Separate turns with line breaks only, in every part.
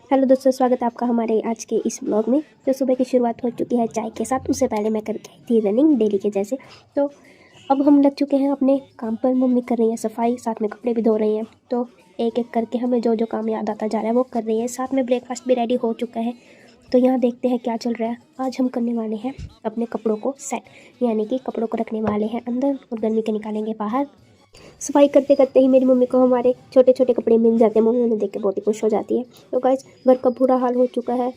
Hello दोस्तों, स्वागत है आपका हमारे आज के इस ब्लॉग में। तो सुबह की शुरुआत हो चुकी है चाय के साथ। उससे पहले मैं करके आई थी रनिंग डेली के जैसे। तो अब हम लग चुके हैं अपने काम पर। मम्मी कर रही है सफाई, साथ में कपड़े भी धो रही हैं। तो एक एक करके हमें जो जो काम याद आता जा रहा है वो कर रही है। साथ में ब्रेकफास्ट भी रेडी हो चुका है। तो यहाँ देखते हैं क्या चल रहा है। आज हम करने वाले हैं अपने कपड़ों को सेट, यानी कि कपड़ों को रखने वाले हैं अंदर और गर्मी के निकालेंगे बाहर। सफाई करते करते ही मेरी मम्मी को हमारे छोटे छोटे कपड़े मिल जाते हैं। मम्मी उन्हें देख के बहुत ही खुश हो जाती है। तो गाइस, घर का बुरा हाल हो चुका है।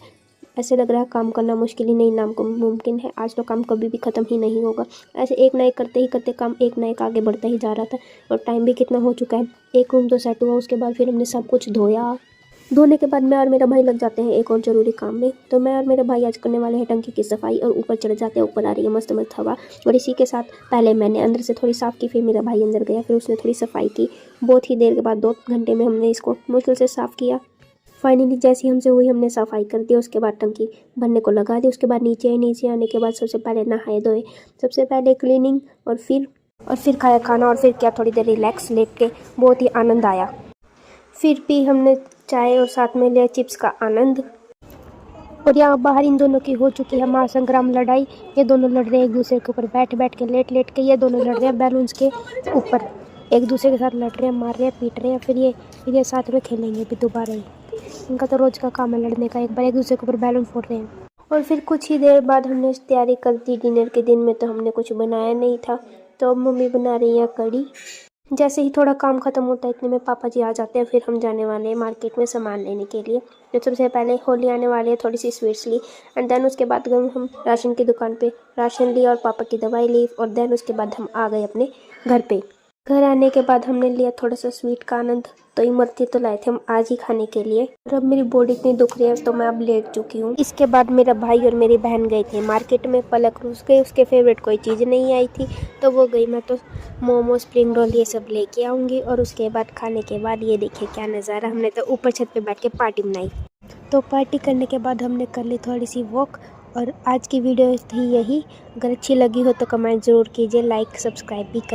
ऐसे लग रहा है काम करना मुश्किल ही नहीं नाम को मुमकिन है। आज तो काम कभी भी ख़त्म ही नहीं होगा। ऐसे एक ना एक करते ही करते काम एक ना एक आगे बढ़ता ही जा रहा था। और टाइम भी कितना हो चुका है। एक रूम तो सेट हुआ, उसके बाद फिर हमने सब कुछ धोया। धोने के बाद मैं और मेरा भाई लग जाते हैं एक और ज़रूरी काम में। तो मैं और मेरा भाई आज करने वाले हैं टंकी की सफाई और ऊपर चढ़ जाते हैं। ऊपर आ रही है मस्त मस्त हवा। और इसी के साथ पहले मैंने अंदर से थोड़ी साफ़ की, फिर मेरा भाई अंदर गया, फिर उसने थोड़ी सफाई की। बहुत ही देर के बाद 2 घंटे में हमने इसको मुश्किल से साफ़ किया। फाइनली जैसी हमसे हुई हमने सफाई कर दी। उसके बाद टंकी भरने को लगा दी। उसके बाद नीचे आने के बाद सबसे पहले नहाए धोए। सबसे पहले क्लीनिंग और फिर खाया खाना और फिर क्या थोड़ी देर रिलैक्स लेट के बहुत ही आनंद आया। फिर भी हमने चाय और साथ में लिया चिप्स का आनंद। और यहाँ बाहर इन दोनों की हो चुकी है महासंग्राम लड़ाई। ये दोनों लड़ रहे हैं एक दूसरे के ऊपर, बैठ के लेट के ये दोनों लड़ रहे हैं बैलून्स के ऊपर। एक दूसरे के साथ लड़ रहे हैं, मार रहे हैं, पीट रहे हैं। फिर ये साथ में खेलेंगे भी दोबारा ही। इनका तो रोज का काम है लड़ने का। एक बार एक दूसरे के ऊपर बैलून फोड़ रहे हैं। और फिर कुछ ही देर बाद हमने तैयारी कर दी डिनर के। दिन में तो हमने कुछ बनाया नहीं था, तो मम्मी बना रही है कढ़ी। जैसे ही थोड़ा काम ख़त्म होता है इतने में पापा जी आ जाते हैं। फिर हम जाने वाले हैं मार्केट में सामान लेने के लिए। तो सबसे पहले होली आने वाली है, थोड़ी सी स्वीट्स ली। एंड देन उसके बाद हम राशन की दुकान पे राशन लिया और पापा की दवाई ली। और देन उसके बाद हम आ गए अपने घर पे। घर आने के बाद हमने लिया थोड़ा सा स्वीट का आनंद। तो इमरती तो लाए थे हम आज ही खाने के लिए। और अब मेरी बॉडी इतनी दुख रही है तो मैं अब लेट चुकी हूँ। इसके बाद मेरा भाई और मेरी बहन गए थे मार्केट में। पलक रूस गए, उसके फेवरेट कोई चीज़ नहीं आई थी तो वो गई। मैं तो मोमो, स्प्रिंग रोल ये सब लेके आऊँगी। और उसके बाद खाने के बाद ये देखिए क्या नज़ारा। हमने तो ऊपर छत पे बैठ के पार्टी बनाई। तो पार्टी करने के बाद हमने कर ली थोड़ी सी वॉक। और आज की वीडियो थी यही। अगर अच्छी लगी हो तो कमेंट ज़रूर कीजिए, लाइक सब्सक्राइब भी कर।